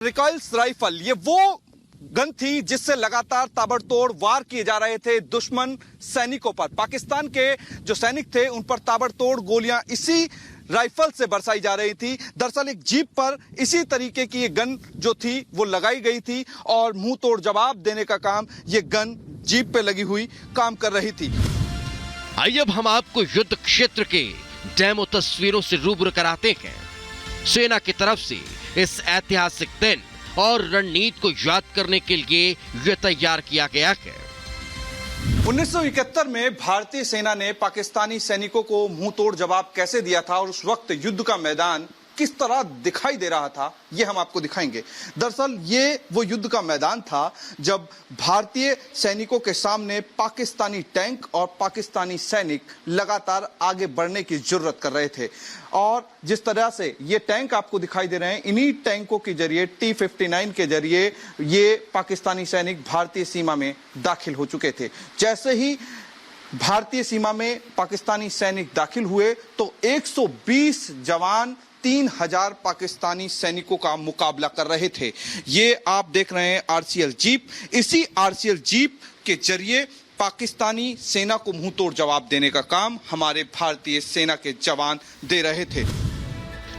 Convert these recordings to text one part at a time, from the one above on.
रिकॉइल्स rifle ये वो gun थी जिससे लगातार ताबड़तोड़ वार किए जा रहे थे दुश्मन सैनिकों पर। पाकिस्तान के जो सैनिक थे उन पर ताबड़तोड़ गोलियां इसी राइफल से बरसाई जा रही थी। दरअसल एक जीप पर इसी तरीके की ये गन जो थी वो लगाई गई थी और मुंह तोड़ जवाब देने का काम ये गन जीप पे लगी हुई काम कर रही थी। आइए अब हम आपको युद्ध क्षेत्र के डेमो तस्वीरों से रूबरू कराते हैं। सेना की तरफ से इस ऐतिहासिक दिन और रणनीति को याद करने के लिए यह तैयार किया गया है। 1971 में भारतीय सेना ने पाकिस्तानी सैनिकों को मुंह तोड़ जवाब कैसे दिया था और उस वक्त युद्ध का मैदान किस तरह दिखाई दे रहा था, ये हम आपको दिखाएंगे। दरअसल ये वो युद्ध का मैदान था जब भारतीय सैनिकों के सामने पाकिस्तानी टैंक और पाकिस्तानी सैनिक लगातार आगे बढ़ने की जुर्रत कर रहे थे। और जिस तरह से ये टैंक आपको दिखाई दे रहे हैं, इन्हीं टैंकों के जरिए T-59 के जरिए ये पाकिस्तानी सैनिक भारतीय सीमा में दाखिल हो चुके थे। जैसे ही भारतीय सीमा में पाकिस्तानी सैनिक दाखिल हुए तो 120 जवान 3000 पाकिस्तानी सैनिकों का मुकाबला कर रहे थे। ये आप देख रहे हैं आरसीएल जीप। इसी आरसीएल जीप के जरिए पाकिस्तानी सेना को मुंह तोड़ जवाब देने का काम हमारे भारतीय सेना के जवान दे रहे थे।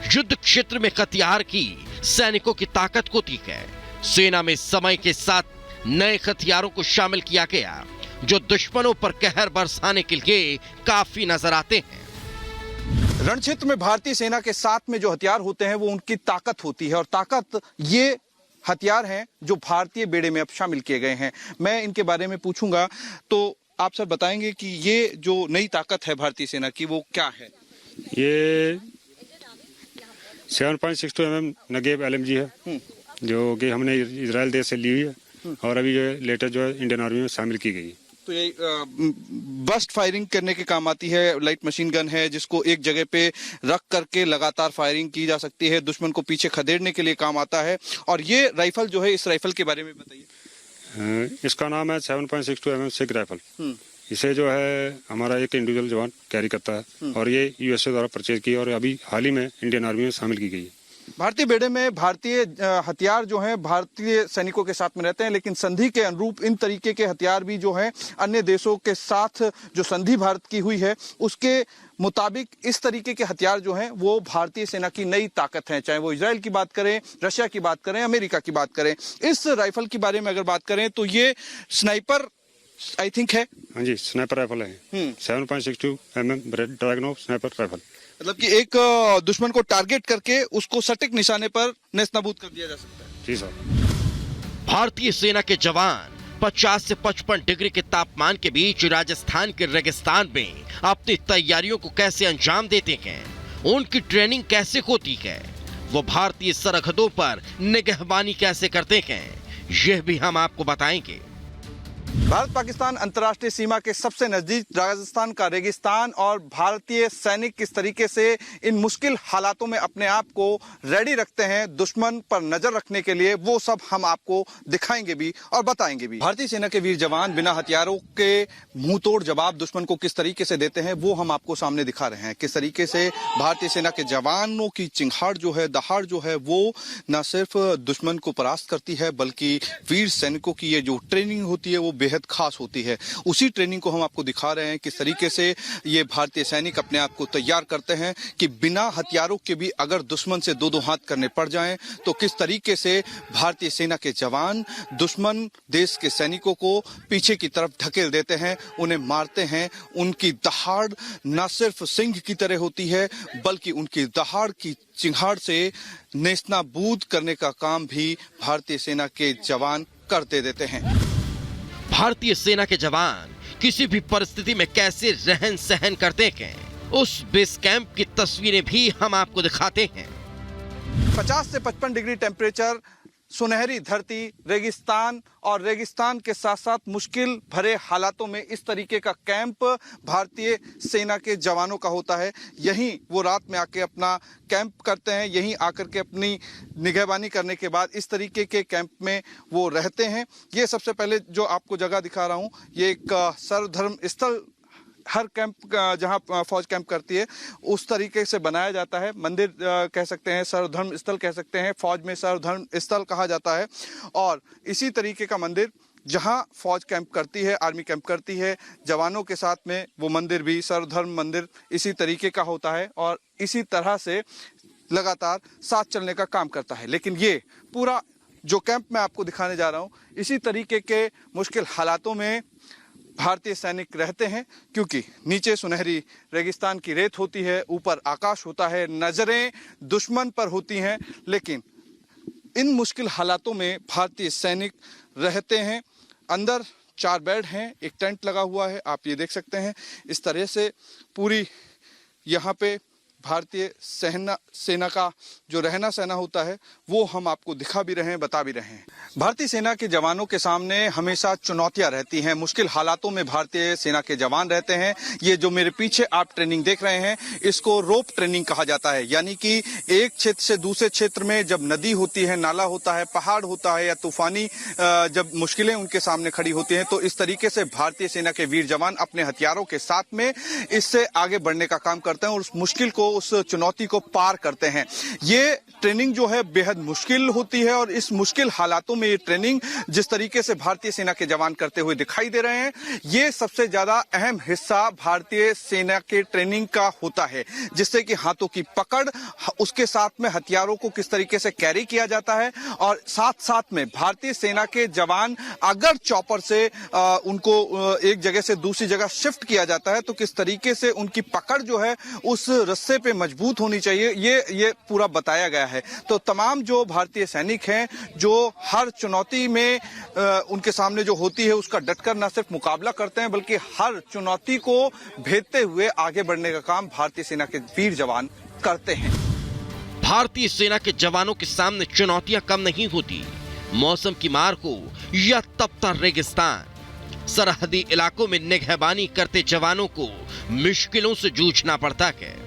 युद्ध क्षेत्र में हथियार की सैनिकों की ताकत होती है। सेना में समय के साथ नए हथियारों को शामिल किया गया जो दुश्मनों पर कहर बरसाने के लिए काफी नजर आते हैं। रण क्षेत्र में भारतीय सेना के साथ में जो हथियार होते हैं वो उनकी ताकत होती है और ताकत ये हथियार हैं जो भारतीय बेड़े में अब शामिल किए गए हैं। मैं इनके बारे में पूछूंगा तो आप सर बताएंगे कि ये जो नई ताकत है भारतीय सेना की वो क्या है? ये 7.62 mm नगेब LMG है जो कि हमने इजराइल देश से ली हुई है और अभी जो लेटेस्ट जो है इंडियन आर्मी में शामिल की गई। तो ये बस्ट फायरिंग करने के काम आती है। लाइट मशीन गन है जिसको एक जगह पे रख करके लगातार फायरिंग की जा सकती है। दुश्मन को पीछे खदेड़ने के लिए काम आता है। और ये राइफल जो है, इस राइफल के बारे में बताइए। इसका नाम है 7.62 mm सिग राइफल। इसे जो है हमारा एक इंडिविजुअल जवान कैरी करता है और ये USA द्वारा परचेज की और अभी हाल ही में इंडियन आर्मी में शामिल की गई है। भारतीय बेड़े में भारतीय हथियार जो हैं भारतीय सैनिकों के साथ में रहते हैं, लेकिन संधि के अनुरूप इन तरीके के हथियार भी जो हैं अन्य देशों के साथ जो संधि भारत की हुई है उसके मुताबिक इस तरीके के हथियार जो हैं वो भारतीय सेना की नई ताकत है। चाहे वो इजराइल की बात करें, रशिया की बात करें, अमेरिका की बात करें। इस राइफल के बारे में अगर बात करें तो ये स्नाइपर आई थिंक है। हाँ जी, स्नाइपर राइफल है। 7.62 mm ड्रैगनोव स्नाइपर राइफल। मतलब कि एक दुश्मन को टारगेट करके उसको सटीक निशाने पर नेस्तनाबूद कर दिया जा सकता है। जी सर। भारतीय सेना के जवान 50 से 55 डिग्री के तापमान के बीच राजस्थान के रेगिस्तान में अपनी तैयारियों को कैसे अंजाम देते हैं, उनकी ट्रेनिंग कैसे होती है, वो भारतीय सरहदों पर निगहबानी कैसे करते हैं, यह भी हम आपको बताएंगे। भारत पाकिस्तान अंतर्राष्ट्रीय सीमा के सबसे नजदीक राजस्थान का रेगिस्तान और भारतीय सैनिक किस तरीके से इन मुश्किल हालातों में अपने आप को रेडी रखते हैं दुश्मन पर नजर रखने के लिए, वो सब हम आपको दिखाएंगे भी और बताएंगे भी। भारतीय सेना के वीर जवान बिना हथियारों के मुंह तोड़ जवाब दुश्मन को किस तरीके से देते हैं वो हम आपको सामने दिखा रहे हैं। किस तरीके से भारतीय सेना के जवानों की चिंगाड़ जो है, दहाड़ जो है, वो न सिर्फ दुश्मन को परास्त करती है बल्कि वीर सैनिकों की ये जो ट्रेनिंग होती है वो बेहद खास होती है। उसी ट्रेनिंग को हम आपको दिखा रहे हैं किस तरीके से ये भारतीय सैनिक अपने आप को तैयार करते हैं कि बिना हथियारों के भी अगर दुश्मन से दो हाथ करने पड़ जाएं तो किस तरीके से भारतीय सेना के जवान दुश्मन देश के सैनिकों को पीछे की तरफ ढकेल देते हैं, उन्हें मारते हैं। उनकी दहाड़ न सिर्फ सिंह की तरह होती है बल्कि उनकी दहाड़ की चिंगाड़ से नेस्तनाबूद करने का काम भी भारतीय सेना के जवान करते देते हैं। भारतीय सेना के जवान किसी भी परिस्थिति में कैसे रहन सहन करते हैं, उस बेस कैंप की तस्वीरें भी हम आपको दिखाते हैं। 50 से 55 डिग्री टेम्परेचर, सुनहरी धरती, रेगिस्तान और रेगिस्तान के साथ साथ मुश्किल भरे हालातों में इस तरीके का कैंप भारतीय सेना के जवानों का होता है। यहीं वो रात में आके अपना कैंप करते हैं, यहीं आकर के अपनी निगहबानी करने के बाद इस तरीके के कैंप में वो रहते हैं। ये सबसे पहले जो आपको जगह दिखा रहा हूँ ये एक सर्वधर्म स्थल हर कैंप जहां फौज कैंप करती है उस तरीके से बनाया जाता है। मंदिर कह सकते हैं, सर्वधर्म स्थल कह सकते हैं, फौज में सर्वधर्म स्थल कहा जाता है। और इसी तरीके का मंदिर जहां फौज कैंप करती है, आर्मी कैंप करती है, जवानों के साथ में वो मंदिर भी सर्वधर्म मंदिर इसी तरीके का होता है और इसी तरह से लगातार साथ चलने का काम करता है। लेकिन ये पूरा जो कैंप मैं आपको दिखाने जा रहा हूँ, इसी तरीके के मुश्किल हालातों में भारतीय सैनिक रहते हैं, क्योंकि नीचे सुनहरी रेगिस्तान की रेत होती है, ऊपर आकाश होता है, नजरें दुश्मन पर होती हैं। लेकिन इन मुश्किल हालातों में भारतीय सैनिक रहते हैं। अंदर 4 बेड हैं, एक टेंट लगा हुआ है, आप ये देख सकते हैं। इस तरह से पूरी यहाँ पे भारतीय सेना का जो रहना सहना होता है वो हम आपको दिखा भी रहे हैं, बता भी रहे हैं। भारतीय सेना के जवानों के सामने हमेशा चुनौतियां रहती हैं, मुश्किल हालातों में भारतीय सेना के जवान रहते हैं। ये जो मेरे पीछे आप ट्रेनिंग देख रहे हैं, इसको रोप ट्रेनिंग कहा जाता है। यानी कि एक क्षेत्र से दूसरे क्षेत्र में जब नदी होती है, नाला होता है, पहाड़ होता है या तूफानी जब मुश्किलें उनके सामने खड़ी होती हैं, तो इस तरीके से भारतीय सेना के वीर जवान अपने हथियारों के साथ में इससे आगे बढ़ने का काम करते हैं और उस मुश्किल को, उस चुनौती को पार करते हैं। ये ट्रेनिंग जो है बेहद मुश्किल होती है और इस मुश्किल हालातों में ये ट्रेनिंग जिस तरीके से भारतीय सेना के जवान करते हुए दिखाई दे रहे हैं, ये सबसे ज्यादा अहम हिस्सा भारतीय सेना के ट्रेनिंग का होता है, जिससे कि हाथों की पकड़, उसके साथ में हथियारों को किस तरीके से कैरी किया जाता है और साथ साथ में भारतीय सेना के जवान अगर चॉपर से उनको एक जगह से दूसरी जगह शिफ्ट किया जाता है तो किस तरीके से उनकी पकड़ जो है उस रस्से पे मजबूत होनी चाहिए, ये पूरा बताया गया है। तो तमाम जो भारतीय सैनिक हैं जो हर चुनौती में उनके सामने जो होती है उसका डटकर न सिर्फ मुकाबला करते हैं बल्कि हर चुनौती को भेदते हुए आगे बढ़ने का काम भारतीय सेना के वीर जवान करते हैं। भारतीय सेना के जवानों के सामने चुनौतियां कम नहीं होती। मौसम की मार हो या तपता रेगिस्तान, सरहदी इलाकों में निगहबानी करते जवानों को मुश्किलों से जूझना पड़ता है।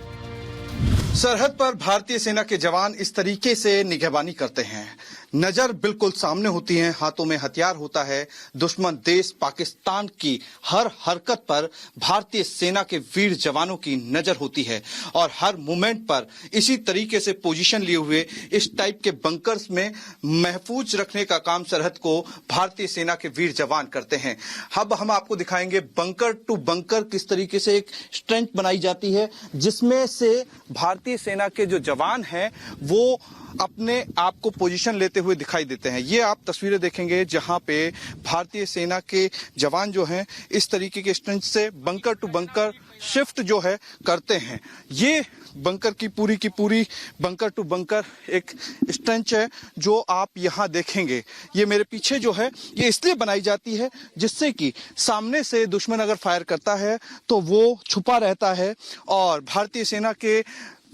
सरहद पर भारतीय सेना के जवान इस तरीके से निगहबानी करते हैं। नजर बिल्कुल सामने होती है, हाथों में हथियार होता है। दुश्मन देश पाकिस्तान की हर हरकत पर भारतीय सेना के वीर जवानों की नजर होती है और हर मोमेंट पर इसी तरीके से पोजीशन लिए हुए इस टाइप के बंकर्स में महफूज रखने का काम सरहद को भारतीय सेना के वीर जवान करते हैं। अब हम आपको दिखाएंगे बंकर टू बंकर किस तरीके से एक स्ट्रेंथ बनाई जाती है, जिसमें से भारतीय सेना के जो जवान हैं वो अपने आप को पोजीशन लेते हुए दिखाई देते हैं। ये आप तस्वीरें देखेंगे जहां पे भारतीय सेना के जवान जो हैं इस तरीके के स्ट्रेंथ से बंकर टू बंकर शिफ्ट जो है करते हैं। ये बंकर की पूरी बंकर टू बंकर एक स्ट्रेंच है जो आप यहाँ देखेंगे। ये मेरे पीछे जो है ये इसलिए बनाई जाती है जिससे कि सामने से दुश्मन अगर फायर करता है तो वो छुपा रहता है और भारतीय सेना के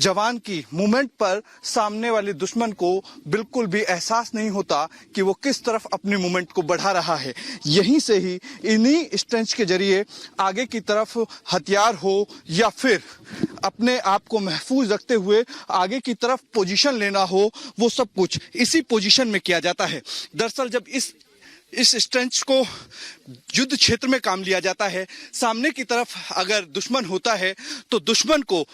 जवान की मूवमेंट पर सामने वाले दुश्मन को बिल्कुल भी एहसास नहीं होता कि वो किस तरफ अपनी मूवमेंट को बढ़ा रहा है। यहीं से ही इन्हीं स्ट्रेंच के जरिए आगे की तरफ हथियार हो या फिर अपने आप को महफूज रखते हुए आगे की तरफ पोजीशन लेना हो, वो सब कुछ इसी पोजीशन में किया जाता है। दरअसल जब इस स्ट्रेंच को युद्ध क्षेत्र में काम लिया जाता है, सामने की तरफ अगर दुश्मन होता है तो दुश्मन को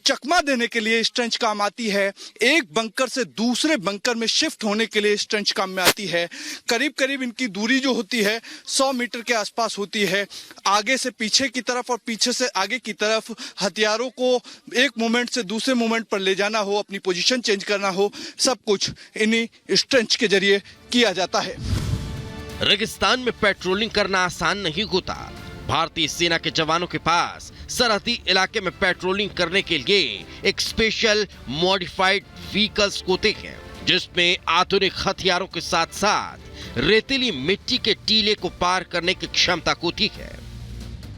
चकमा देने के लिए स्ट्रेंच काम आती है। एक बंकर से दूसरे बंकर में शिफ्ट होने के लिए स्ट्रेंच काम में आती है। करीब इनकी दूरी जो होती है 100 मीटर के आसपास होती है। आगे से पीछे की तरफ और पीछे से आगे की तरफ हथियारों को एक मोमेंट से दूसरे मोमेंट पर ले जाना हो, अपनी पोजीशन चेंज करना हो, सब कुछ इन्हीं स्ट्रेंच के जरिए किया जाता है। रेगिस्तान में पेट्रोलिंग करना आसान नहीं होता। भारतीय सेना के जवानों के पास सरहदी इलाके में पेट्रोलिंग करने के लिए एक स्पेशल मॉडिफाइड व्हीकल्स होते हैं, जिसमें आधुनिक हथियारों के साथ साथ रेतीली मिट्टी के टीले को पार करने की क्षमता होती है।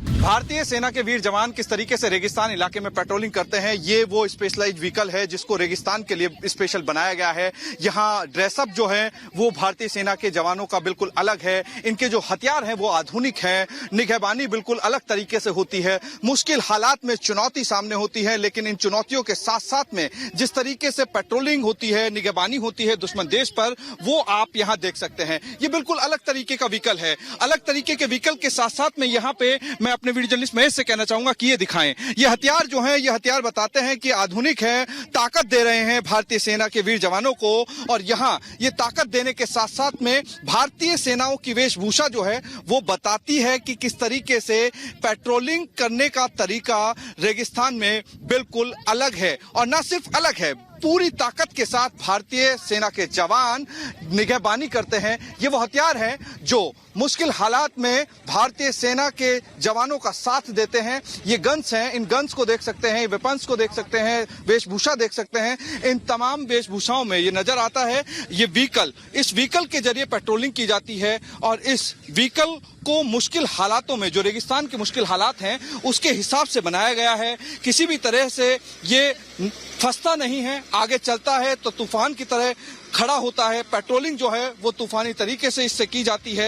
भारतीय सेना के वीर जवान किस तरीके से रेगिस्तान इलाके में पेट्रोलिंग करते हैं, ये वो स्पेशलाइज्ड व्हीकल है जिसको रेगिस्तान के लिए स्पेशल बनाया गया है। यहाँ ड्रेसअप जो है वो भारतीय सेना के जवानों का बिल्कुल अलग है। इनके जो हथियार हैं वो आधुनिक हैं। निगहबानी बिल्कुल अलग तरीके से होती है। मुश्किल हालात में चुनौती सामने होती है, लेकिन इन चुनौतियों के साथ साथ में जिस तरीके से पेट्रोलिंग होती है, निगहबानी होती है दुश्मन देश पर, वो आप यहाँ देख सकते हैं। ये बिल्कुल अलग तरीके का व्हीकल है। अलग तरीके के व्हीकल के साथ साथ में यहाँ पे मैं अपने वीडियो जर्नलिस्ट महेश से कहना चाहूंगा कि ये दिखाएं, ये हथियार जो हैं, ये हथियार बताते हैं कि आधुनिक है, ताकत दे रहे हैं भारतीय सेना के वीर जवानों को। और यहाँ ये ताकत देने के साथ साथ में भारतीय सेनाओं की वेशभूषा जो है वो बताती है कि किस तरीके से पेट्रोलिंग करने का तरीका रेगिस्तान में बिल्कुल अलग है। और न सिर्फ अलग है, पूरी ताकत के साथ भारतीय सेना के जवान निगहबानी करते हैं। ये वो हथियार हैं जो मुश्किल हालात में भारतीय सेना के जवानों का साथ देते हैं। ये गन्स हैं, इन गन्स को देख सकते हैं, वेपन्स को देख सकते हैं, वेशभूषा देख सकते हैं। इन तमाम वेशभूषाओं में ये नजर आता है, ये व्हीकल, इस व्हीकल के जरिए पेट्रोलिंग की जाती है। और इस व्हीकल को मुश्किल हालातों में, जो रेगिस्तान के मुश्किल हालात हैं उसके हिसाब से बनाया गया है। किसी भी तरह से ये फंसता नहीं है, आगे चलता है तो तूफान की तरह खड़ा होता है। पेट्रोलिंग जो है वो तूफानी तरीके से इससे की जाती है।